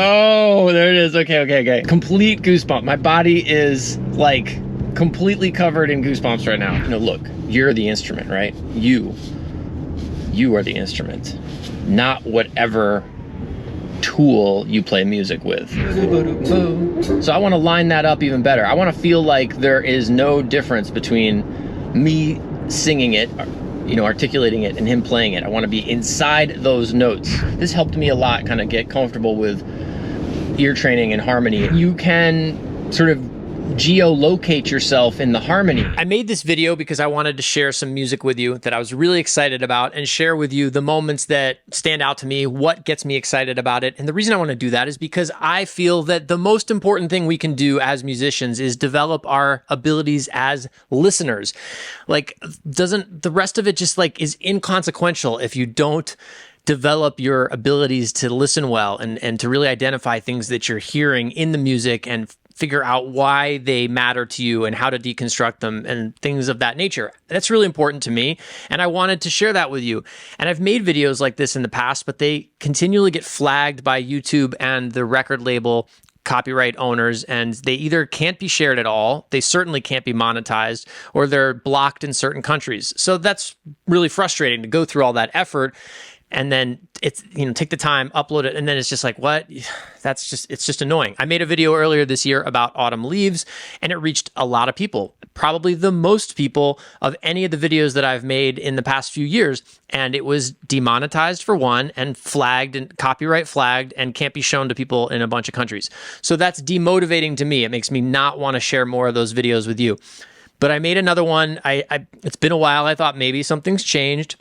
Oh, there it is. Okay. Complete goosebump. My body is like completely covered in goosebumps right now. No, look, you're the instrument, right? You are the instrument, not whatever tool you play music with. So I want to line that up even better. I want to feel like there is no difference between me singing it, you know, articulating it, and him playing it. I want to be inside those notes. This helped me a lot kind of get comfortable with ear training and harmony. You can sort of geolocate yourself in the harmony. I made this video because I wanted to share some music with you that I was really excited about and share with you the moments that stand out to me, what gets me excited about it. And the reason I want to do that is because I feel that the most important thing we can do as musicians is develop our abilities as listeners. Like, doesn't the rest of it just like is inconsequential if you don't develop your abilities to listen well and to really identify things that you're hearing in the music and figure out why they matter to you and how to deconstruct them and things of that nature. That's really important to me, and I wanted to share that with you. And I've made videos like this in the past, but they continually get flagged by YouTube and the record label copyright owners, and they either can't be shared at all, they certainly can't be monetized, or they're blocked in certain countries. So that's really frustrating to go through all that effort and then it's, you know, take the time, upload it, and then it's just like, what? It's just annoying. I made a video earlier this year about Autumn Leaves, and it reached a lot of people, probably the most people of any of the videos that I've made in the past few years, and it was demonetized for one, and flagged, and copyright flagged, and can't be shown to people in a bunch of countries. So that's demotivating to me. It makes me not want to share more of those videos with you. But I made another one. It's been a while. I thought maybe something's changed.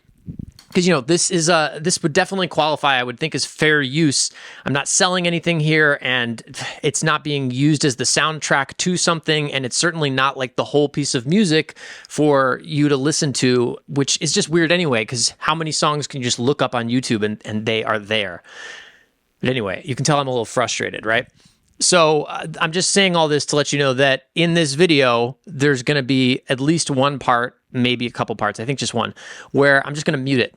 Because, you know, this would definitely qualify, I would think, as fair use. I'm not selling anything here, and it's not being used as the soundtrack to something, and it's certainly not like the whole piece of music for you to listen to, which is just weird anyway, because how many songs can you just look up on YouTube and they are there? But anyway, you can tell I'm a little frustrated, right? So I'm just saying all this to let you know that in this video, there's going to be at least one part, maybe a couple parts, I think just one, where I'm just going to mute it.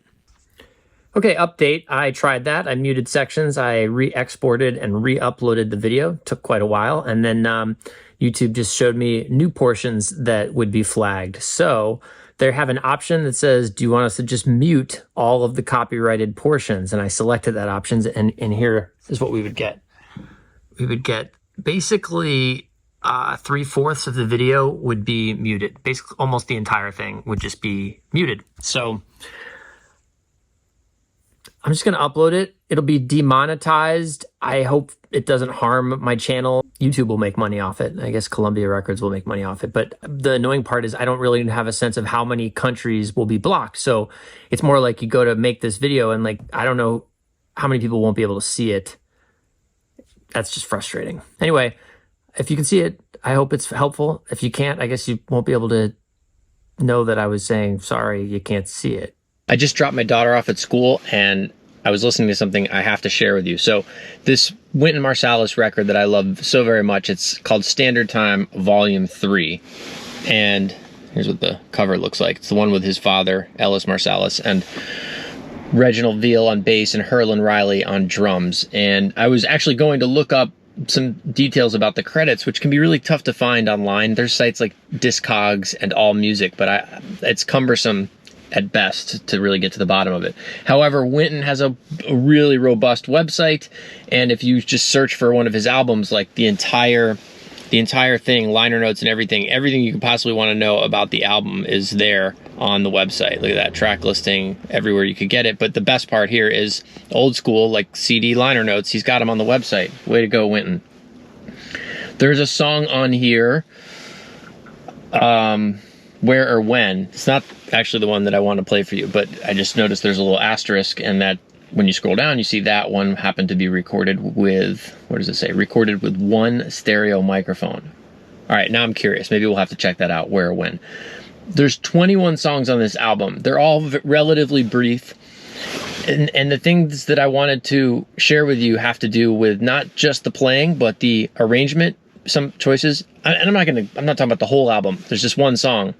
Okay, update. I tried that. I muted sections. I re-exported and re-uploaded the video. Took quite a while. And then YouTube just showed me new portions that would be flagged. So they have an option that says, do you want us to just mute all of the copyrighted portions? And I selected that option, and here is what we would get. We would get basically 3/4 of the video would be muted. Basically, almost the entire thing would just be muted. So I'm just going to upload it. It'll be demonetized. I hope it doesn't harm my channel. YouTube will make money off it. I guess Columbia Records will make money off it. But the annoying part is I don't really have a sense of how many countries will be blocked. So it's more like you go to make this video and like, I don't know how many people won't be able to see it. That's just frustrating. Anyway, if you can see it, I hope it's helpful. If you can't, I guess you won't be able to know that I was saying, sorry, you can't see it. I just dropped my daughter off at school and I was listening to something I have to share with you. So this Wynton Marsalis record that I love so very much, it's called Standard Time Volume 3. And here's what the cover looks like. It's the one with his father, Ellis Marsalis, and Reginald Veal on bass and Herlin Riley on drums. And I was actually going to look up some details about the credits, which can be really tough to find online. There's sites like Discogs and AllMusic, but it's cumbersome at best to really get to the bottom of it. However, Wynton has a really robust website, and if you just search for one of his albums, like the entire thing, liner notes and everything you could possibly want to know about the album is there on the website. Look at that, track listing everywhere you could get it. But the best part here is old school, like CD liner notes. He's got them on the website. Way to go, Wynton. There's a song on here, Where or When. It's not actually the one that I want to play for you, but I just noticed there's a little asterisk, and that when you scroll down, you see that one happened to be recorded with, what does it say? Recorded with one stereo microphone. All right, now I'm curious. Maybe we'll have to check that out, Where or When. There's 21 songs on this album. They're all relatively brief. And the things that I wanted to share with you have to do with not just the playing, but the arrangement, some choices. And I'm not talking about the whole album. There's just one song.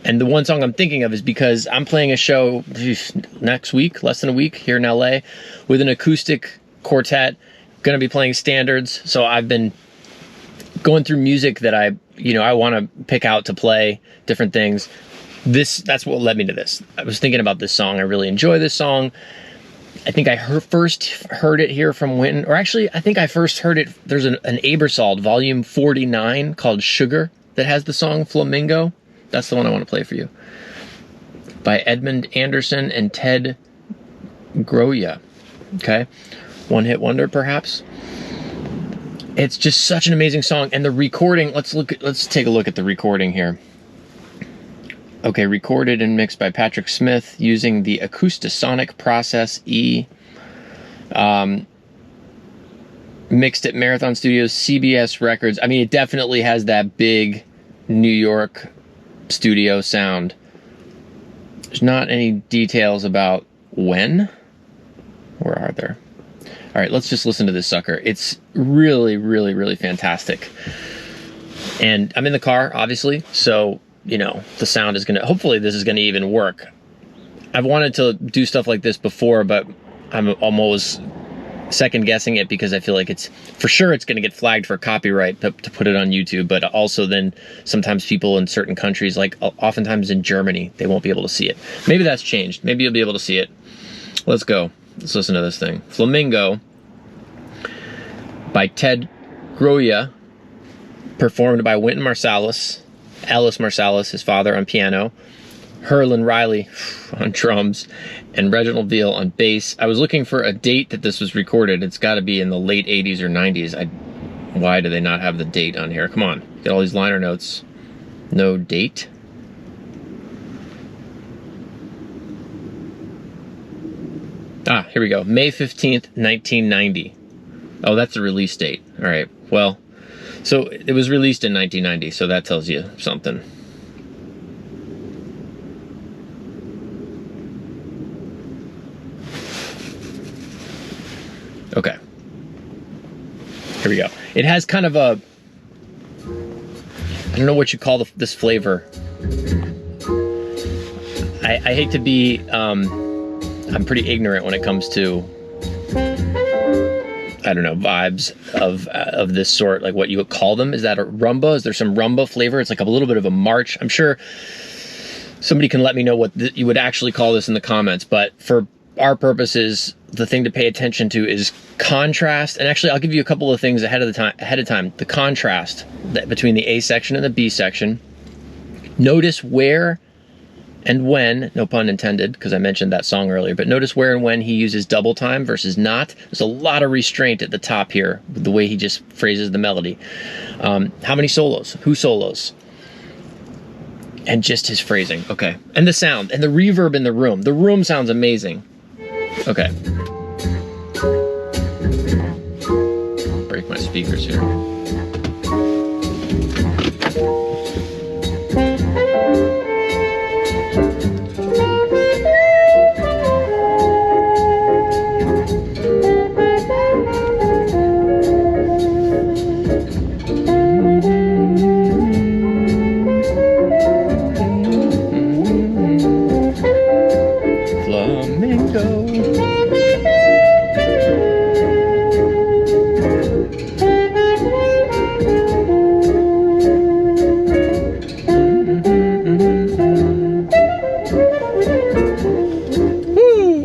And the one song I'm thinking of is because I'm playing a show next week, less than a week, here in LA, with an acoustic quartet going to be playing standards. So I've been going through music that I want to pick out to play different things. That's what led me to this. I was thinking about this song. I really enjoy this song. I think I first heard it here from Wynton, or actually, I think I first heard it. There's an Aebersold volume 49 called Sugar that has the song Flamingo. That's the one I want to play for you. By Edmund Anderson and Ted Groya. Okay. One hit wonder, perhaps. It's just such an amazing song. And the recording, let's take a look at the recording here. Okay, recorded and mixed by Patrick Smith using the Acoustasonic Process E. Mixed at Marathon Studios, CBS Records. I mean, it definitely has that big New York studio sound. There's not any details about when. Where are there? All right, let's just listen to this sucker. It's really, really, really fantastic. And I'm in the car, obviously, so, you know, the sound is gonna, hopefully this is gonna even work. I've wanted to do stuff like this before, but I'm almost second guessing it because I feel like it's, for sure it's gonna get flagged for copyright to put it on YouTube, but also then sometimes people in certain countries, like oftentimes in Germany, they won't be able to see it. Maybe that's changed. Maybe you'll be able to see it. Let's go. Let's listen to this thing. Flamingo by Ted Groya, performed by Wynton Marsalis, Alice Marsalis, his father, on piano, Herlin Riley on drums, and Reginald Veal on bass. I was looking for a date that this was recorded. It's got to be in the late 80s or 90s. Why do they not have the date on here? Come on, get all these liner notes. No date. Ah, here we go. May 15th, 1990. Oh, that's the release date. All right. Well, so it was released in 1990, so that tells you something. Okay. Here we go. It has kind of a, I don't know what you call this flavor. I hate to be, I'm pretty ignorant when it comes to, I don't know, vibes of this sort, like what you would call them. Is that a rumba? Is there some rumba flavor? It's like a little bit of a march. I'm sure somebody can let me know what you would actually call this in the comments, but for our purposes, the thing to pay attention to is contrast. And actually, I'll give you a couple of things ahead of time. The contrast between the A section and the B section. Notice where and when, no pun intended, because I mentioned that song earlier, but notice where and when he uses double time versus not. There's a lot of restraint at the top here with the way he just phrases the melody. How many solos? Who solos? And just his phrasing. Okay. And the sound and the reverb in the room. The room sounds amazing. Okay. Break my speakers here.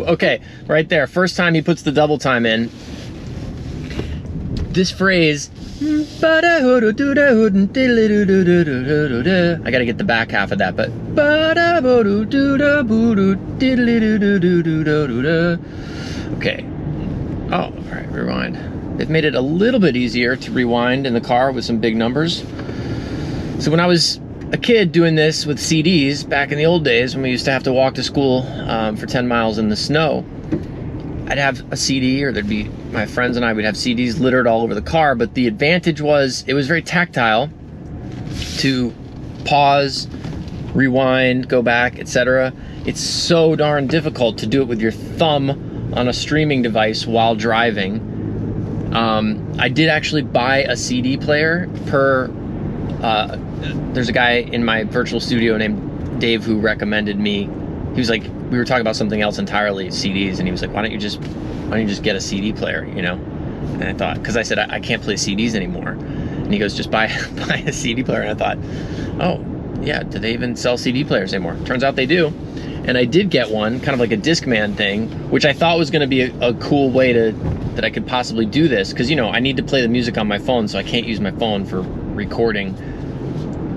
Okay, right there. First time he puts the double time in. This phrase, I gotta get the back half of that, but okay. Oh, all right, rewind. They've made it a little bit easier to rewind in the car with some big numbers. So when I was a kid doing this with CDs back in the old days when we used to have to walk to school for 10 miles in the snow, I'd have a CD, or there'd be, my friends and I would have CDs littered all over the car, but the advantage was it was very tactile to pause, rewind, go back, etc. It's so darn difficult to do it with your thumb on a streaming device while driving. I did actually buy a CD player there's a guy in my virtual studio named Dave who recommended me. He was like, we were talking about something else entirely, CDs, and he was like, why don't you just get a CD player, you know? And I thought, because I said, I can't play CDs anymore. And he goes, just buy a CD player. And I thought, oh, yeah, do they even sell CD players anymore? Turns out they do. And I did get one, kind of like a Discman thing, which I thought was going to be a cool way that I could possibly do this. Because, you know, I need to play the music on my phone, so I can't use my phone for recording,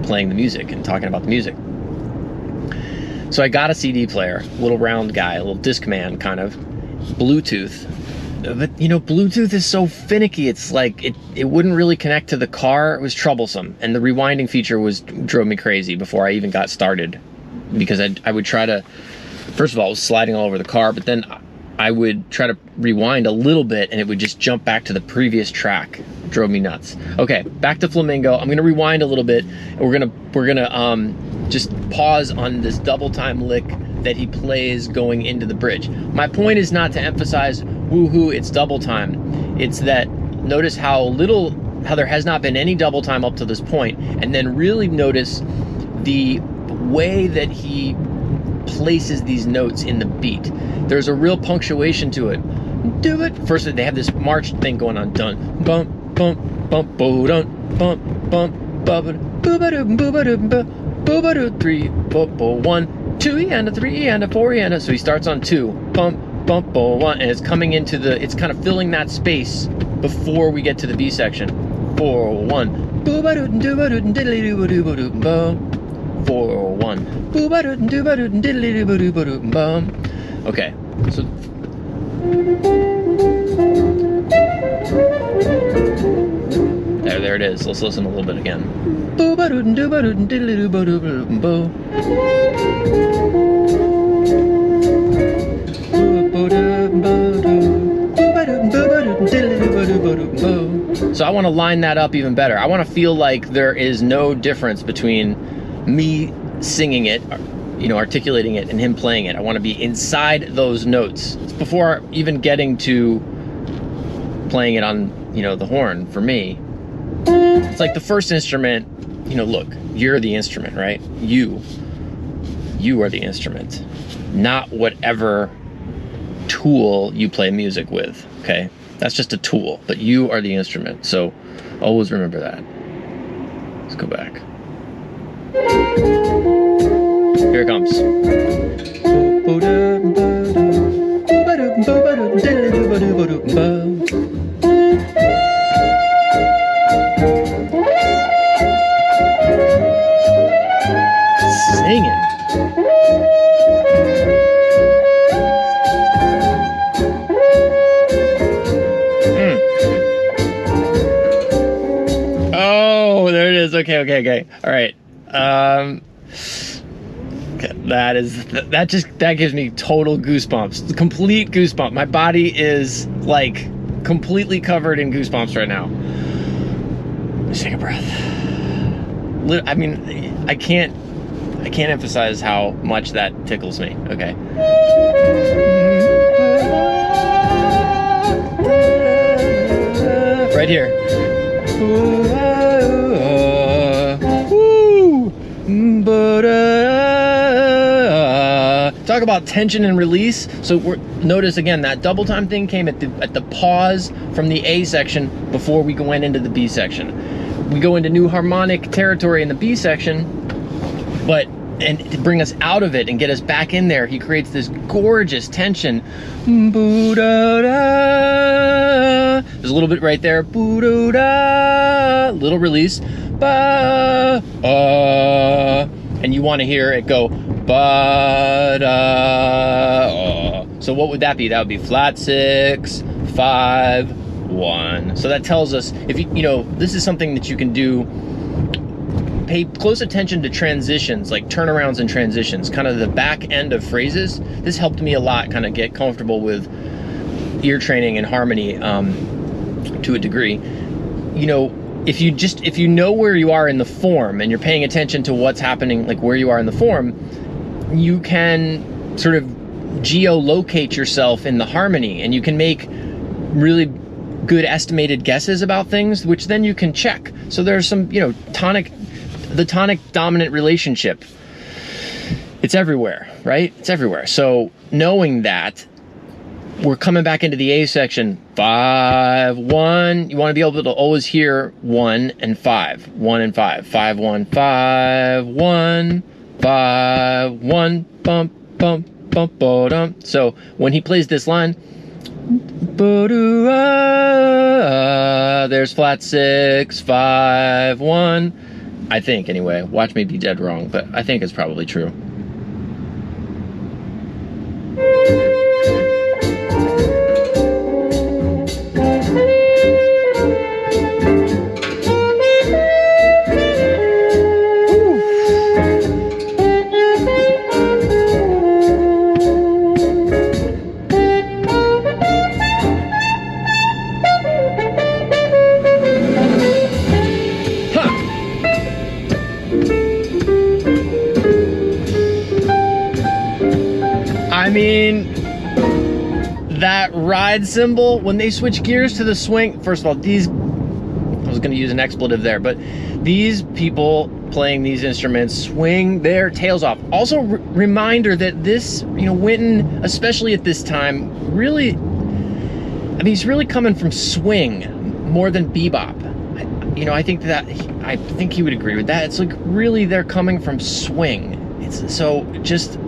playing the music and talking about the music. So I got a CD player, little round guy, a little Discman kind of, Bluetooth. But, you know, Bluetooth is so finicky. It's like, it wouldn't really connect to the car. It was troublesome. And the rewinding feature drove me crazy before I even got started. Because I would try to, first of all, it was sliding all over the car, but then I would try to rewind a little bit and it would just jump back to the previous track. It drove me nuts. Okay, back to Flamingo. I'm gonna rewind a little bit and we're gonna just pause on this double time lick that he plays going into the bridge. My point is not to emphasize woohoo, it's double time. It's that notice how there has not been any double time up to this point, and then really notice the way that he places these notes in the beat. There's a real punctuation to it. Do it. First, they have this march thing going on. Dun, bump, bump, bump, bo, dun, bump, bump, bump, boo-ba-doo, boo-ba-doo, boo-ba-doo, 3, bo, 1, 2, E and a 3, E and a 4, E and a. So he starts on 2, bump, bump, bo, 1, and it's coming into it's kind of filling that space before we get to the B section. 4, 1, boo-ba-doo, doo-ba-doo, diddly-doo-ba-doo, bo. 4, 1. Okay, so there it is. Let's listen a little bit again. So I want to line that up even better. I want to feel like there is no difference between me singing it, you know, articulating it, and him playing it. I want to be inside those notes. It's before even getting to playing it on, you know, the horn for me. It's like the first instrument, you know, look, you're the instrument, right? You are the instrument, not whatever tool you play music with, okay? That's just a tool, but you are the instrument. So always remember that. Let's go back. Here it comes. Singing. Oh, there it is. Okay. All right. That gives me total goosebumps, complete goosebump. My body is like completely covered in goosebumps right now. Let's take a breath. I mean, I can't emphasize how much that tickles me. Okay. Right here. Talk about tension and release. So notice again that double time thing came at the pause from the A section before we went into the B section. We go into new harmonic territory in the B section, and to bring us out of it and get us back in there, he creates this gorgeous tension. There's a little bit right there. Little release. And you want to hear it go So what would that be? That would be flat 6, 5, 1. So that tells us, if you know, this is something that you can do. Pay close attention to transitions, like turnarounds and transitions, kind of the back end of phrases. This helped me a lot, kind of get comfortable with ear training and harmony to a degree. You know, if you know where you are in the form and you're paying attention to what's happening, like where you are in the form, you can sort of geolocate yourself in the harmony, and you can make really good estimated guesses about things, which then you can check. So there's some, you know, the tonic dominant relationship. It's everywhere, right? It's everywhere. So knowing that, we're coming back into the A section. 5, 1. You want to be able to always hear 1 and 5. 1 and 5. 5, 1, 5, 1, 5, 1, bump, bump, bump, ba-dum. So when he plays this line, there's flat 6, 5, 1. I think, anyway. Watch me be dead wrong, but I think it's probably true. I mean, that ride cymbal, when they switch gears to the swing, first of all, I was going to use an expletive there, but these people playing these instruments swing their tails off. Also, reminder that this, Wynton, especially at this time, really, he's really coming from swing more than bebop. I think he would agree with that. It's like, really, they're coming from swing. It's so just...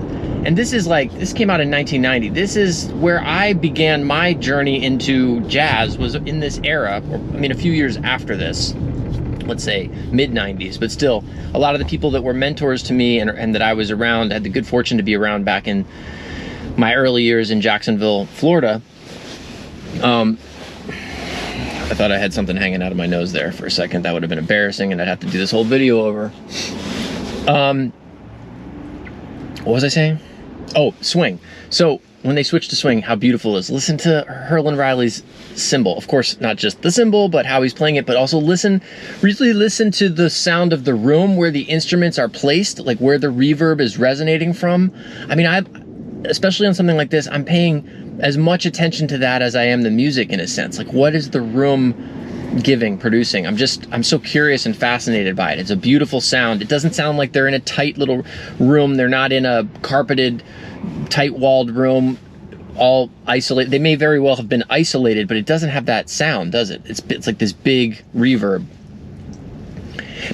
And this came out in 1990. This is where I began my journey into jazz, was in this era, a few years after this, let's say mid-90s, but still, a lot of the people that were mentors to me and that I was around, had the good fortune to be around back in my early years in Jacksonville, Florida. I thought I had something hanging out of my nose there for a second. That would have been embarrassing, and I'd have to do this whole video over. What was I saying? Oh, swing. So when they switch to swing, how beautiful it is. Listen to Herlin Riley's cymbal. Of course, not just the cymbal, but how he's playing it, but also really listen to the sound of the room where the instruments are placed, like where the reverb is resonating from. Especially on something like this, I'm paying as much attention to that as I am the music, in a sense. Like, what is the room producing? I'm so curious and fascinated by it. It's a beautiful sound. It doesn't sound like they're in a tight little room. They're not in a carpeted, tight-walled room, all isolated. They may very well have been isolated, but it doesn't have that sound, does it? It's like this big reverb.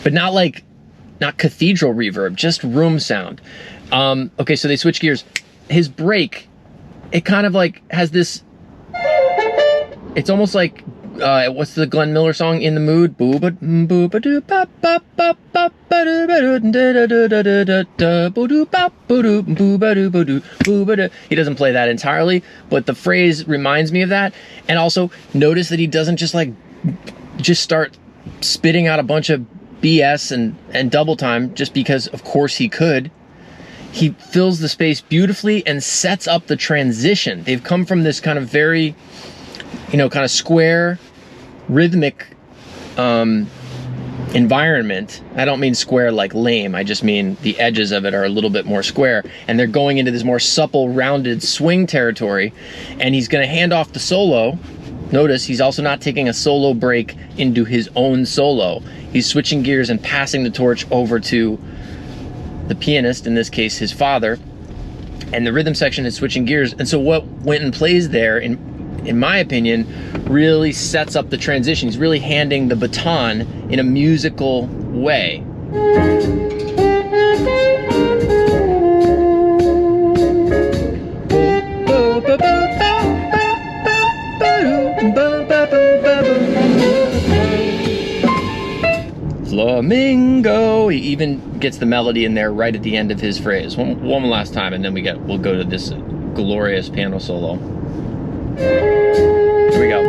But not cathedral reverb, just room sound. Okay, so they switch gears. His break, it kind of like has this, it's almost like, what's the Glenn Miller song, In the Mood? He doesn't play that entirely, but the phrase reminds me of that. And also, notice that he doesn't just start spitting out a bunch of BS and double time just because, of course, he could. He fills the space beautifully and sets up the transition. They've come from this kind of very, kind of square, rhythmic environment. I don't mean square like lame. I just mean the edges of it are a little bit more square. And they're going into this more supple, rounded swing territory. And he's going to hand off the solo. Notice he's also not taking a solo break into his own solo. He's switching gears and passing the torch over to the pianist, in this case his father, and the rhythm section is switching gears. And so what Wynton plays there, in my opinion, really sets up the transition. He's really handing the baton in a musical way. Flamingo. He even gets the melody in there right at the end of his phrase. One last time, and then we'll go to this glorious piano solo. Here we go.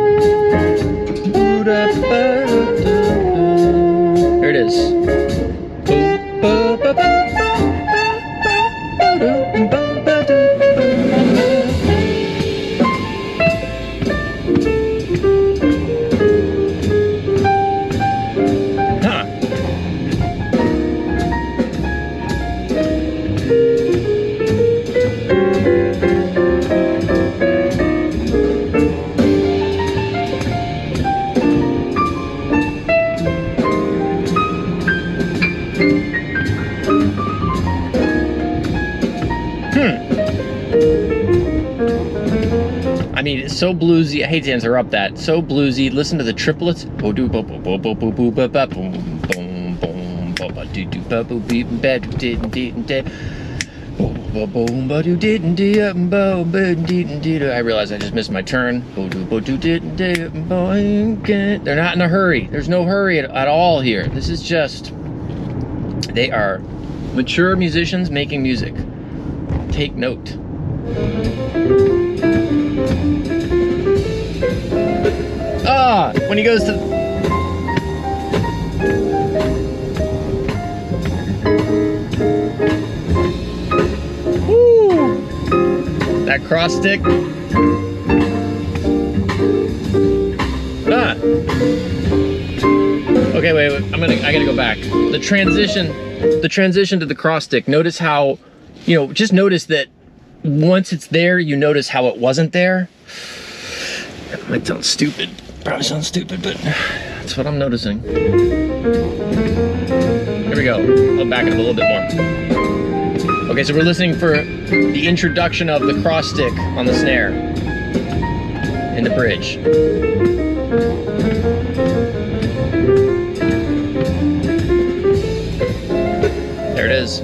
There it is. So bluesy. I hate to interrupt that. So bluesy. Listen to the triplets. I realize I just missed my turn. They're not in a hurry. There's no hurry at all here. This is just, they are mature musicians making music. Take note. When he goes to... Woo! That cross stick. Okay, wait, I gotta go back. The transition to the cross stick. Notice how, just notice that once it's there, you notice how it wasn't there. That might sound stupid. Probably sounds stupid, but that's what I'm noticing. Here we go. I'll back it up a little bit more. Okay, so we're listening for the introduction of the cross stick on the snare in the bridge. There it is.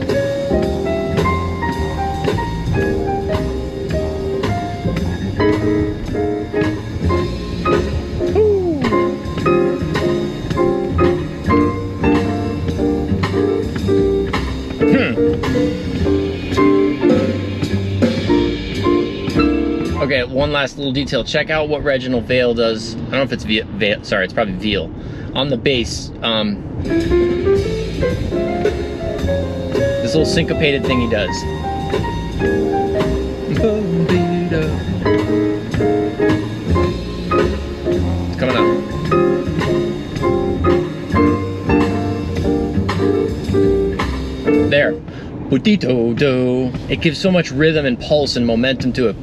Okay, one last little detail. Check out what Reginald Vale does. I don't know if it's Vale. Sorry, it's probably Veal. On the bass, this little syncopated thing he does. It's coming up. There. It gives so much rhythm and pulse and momentum to it.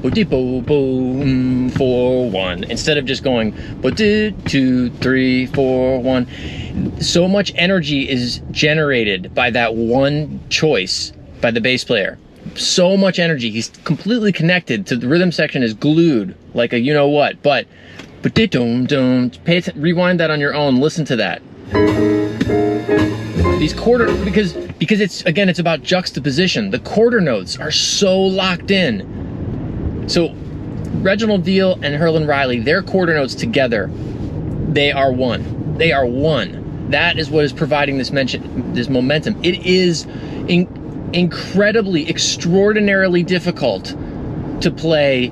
4 1 instead of just going 2 3 4 1. So much energy is generated by that one choice by the bass player. So much energy. He's completely connected to the rhythm section, is glued like a you know what. But rewind that on your own. Listen to that. These quarter, because it's about juxtaposition. The quarter notes are so locked in. So Reginald Veal and Herlin Riley, their quarter notes together, they are one. They are one. That is what is providing this momentum. It is incredibly, extraordinarily difficult to play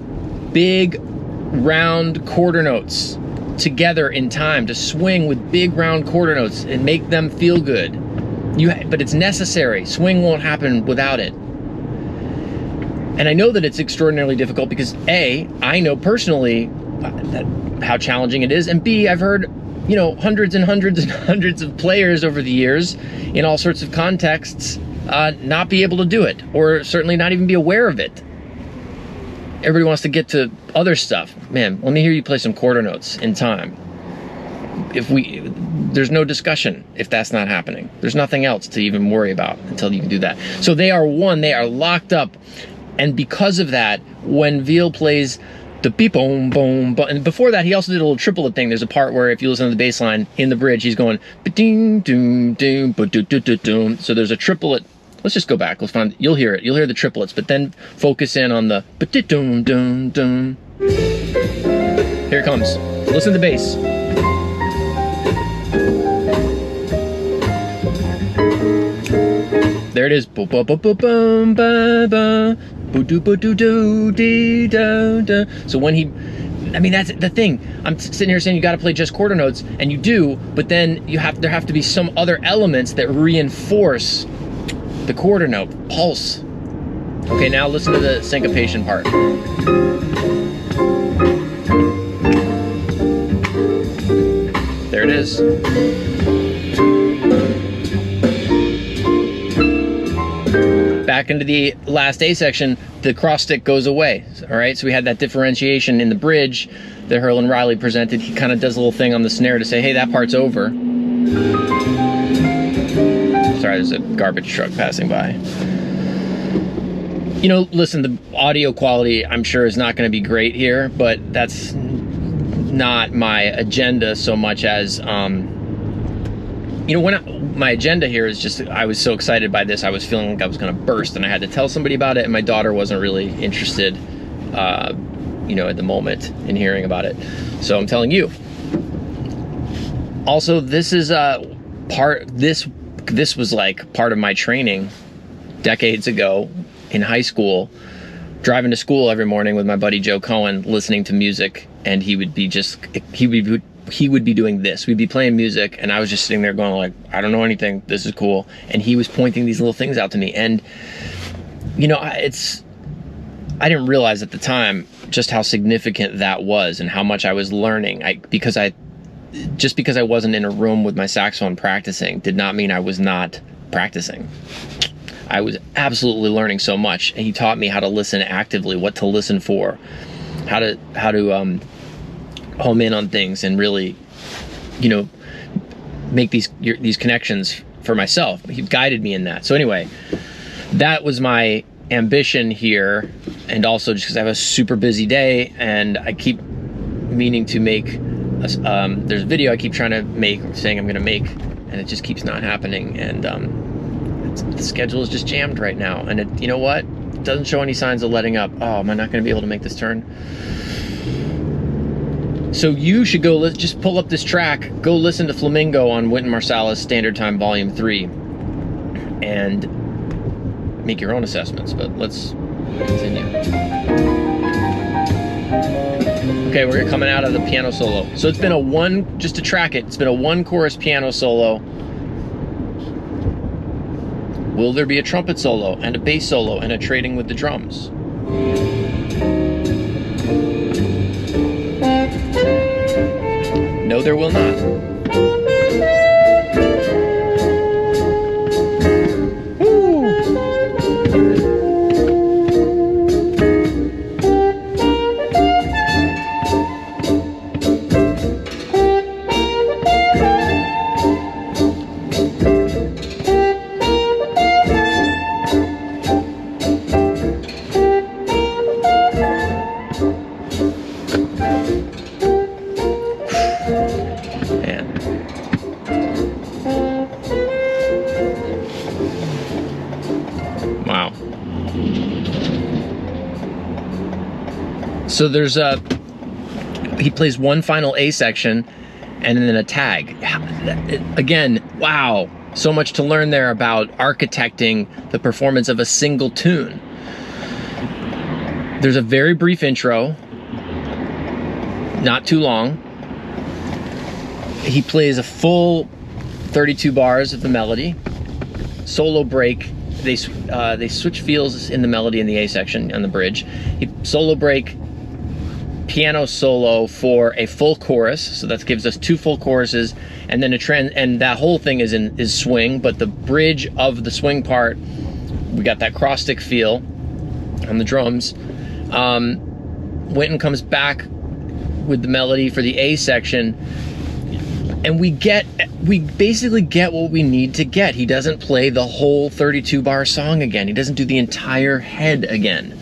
big, round quarter notes together in time, to swing with big, round quarter notes and make them feel good. But it's necessary. Swing won't happen without it. And I know that it's extraordinarily difficult because A, I know personally how challenging it is, and B, I've heard, hundreds and hundreds and hundreds of players over the years in all sorts of contexts not be able to do it, or certainly not even be aware of it. Everybody wants to get to other stuff. Man, let me hear you play some quarter notes in time. There's no discussion if that's not happening. There's nothing else to even worry about until you can do that. So they are one, they are locked up. And because of that, when Veal plays the beep boom boom, and before that he also did a little triplet thing. There's a part where if you listen to the bass line in the bridge, he's going ba-ding doom doom ba-do-do-do-doom. So there's a triplet. Let's just go back. Let's find. You'll hear it. You'll hear the triplets, but then focus in on the ba-doom doom doom. Here it comes. Listen to the bass. There it is. So when he, that's the thing. I'm sitting here saying you got to play just quarter notes, and you do, but then there have to be some other elements that reinforce the quarter note pulse. Okay, now listen to the syncopation part. There it is. Back into the last A section, the cross stick goes away. All right, so we had that differentiation in the bridge that Herlin Riley presented. He kind of does a little thing on the snare to say, hey, that part's over. Sorry, there's a garbage truck passing by. You know, listen, the audio quality, I'm sure, is not going to be great here, but that's not my agenda so much as, you know, my agenda here is just, I was so excited by this, I was feeling like I was going to burst, and I had to tell somebody about it, and my daughter wasn't really interested, you know, at the moment in hearing about it. So I'm telling you. Also, this is this was like part of my training decades ago in high school, driving to school every morning with my buddy Joe Cohen, listening to music, and he would be doing this. We'd be playing music, and I was just sitting there going like, I don't know anything, this is cool. And he was pointing these little things out to me. And, you know, I didn't realize at the time just how significant that was and how much I was learning. Just because I wasn't in a room with my saxophone practicing did not mean I was not practicing. I was absolutely learning so much, and he taught me how to listen actively, what to listen for, how to home in on things and really, you know, make these connections for myself. He guided me in that. So anyway, that was my ambition here, and also just because I have a super busy day and I keep meaning to make there's a video I keep trying to make, saying I'm gonna make, and it just keeps not happening, and the schedule is just jammed right now, and you know what, it doesn't show any signs of letting up. Oh, am I not gonna be able to make this turn? So you should go, just pull up this track, go listen to Flamingo on Wynton Marsalis Standard Time Volume 3 and make your own assessments, but let's continue. Okay, we're coming out of the piano solo. So it's been just to track it, it's been a one chorus piano solo. Will there be a trumpet solo and a bass solo and a trading with the drums? No, there will not. So there's he plays one final A section and then a tag. Again, wow, so much to learn there about architecting the performance of a single tune. There's a very brief intro, not too long. He plays a full 32 bars of the melody, solo break. They switch feels in the melody in the A section on the bridge. Solo break, piano solo for a full chorus, so that gives us two full choruses, and then and that whole thing is swing, but the bridge of the swing part, we got that cross stick feel on the drums. Wynton comes back with the melody for the A section, and we basically get what we need to get. He doesn't play the whole 32 bar song again. He doesn't do the entire head again.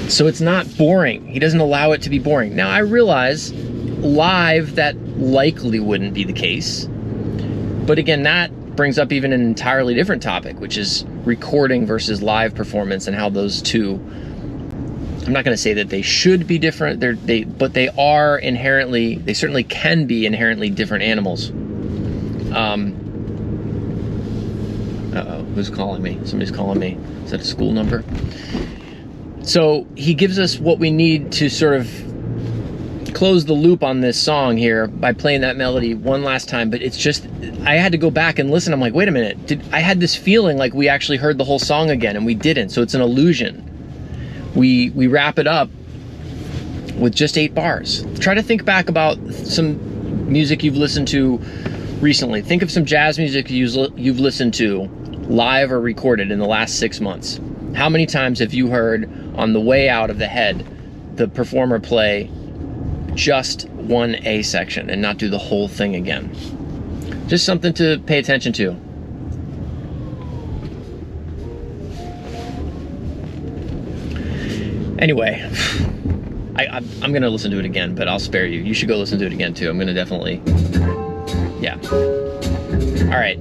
So it's not boring. He doesn't allow it to be boring. Now, I realize live that likely wouldn't be the case. But again, that brings up even an entirely different topic, which is recording versus live performance and how those two, I'm not going to say that they should be different, but they are inherently, they certainly can be inherently different animals. Uh-oh, who's calling me? Somebody's calling me. Is that a school number? So he gives us what we need to sort of close the loop on this song here by playing that melody one last time, but it's just, I had to go back and listen. I'm like, wait a minute, I had this feeling like we actually heard the whole song again, and we didn't, so it's an illusion. We wrap it up with just 8 bars. Try to think back about some music you've listened to recently. Think of some jazz music you've listened to live or recorded in the last 6 months. How many times have you heard on the way out of the head the performer play just one A section and not do the whole thing again? Just something to pay attention to. Anyway, I'm gonna listen to it again, but I'll spare you. You should go listen to it again too. I'm gonna definitely, yeah. All right.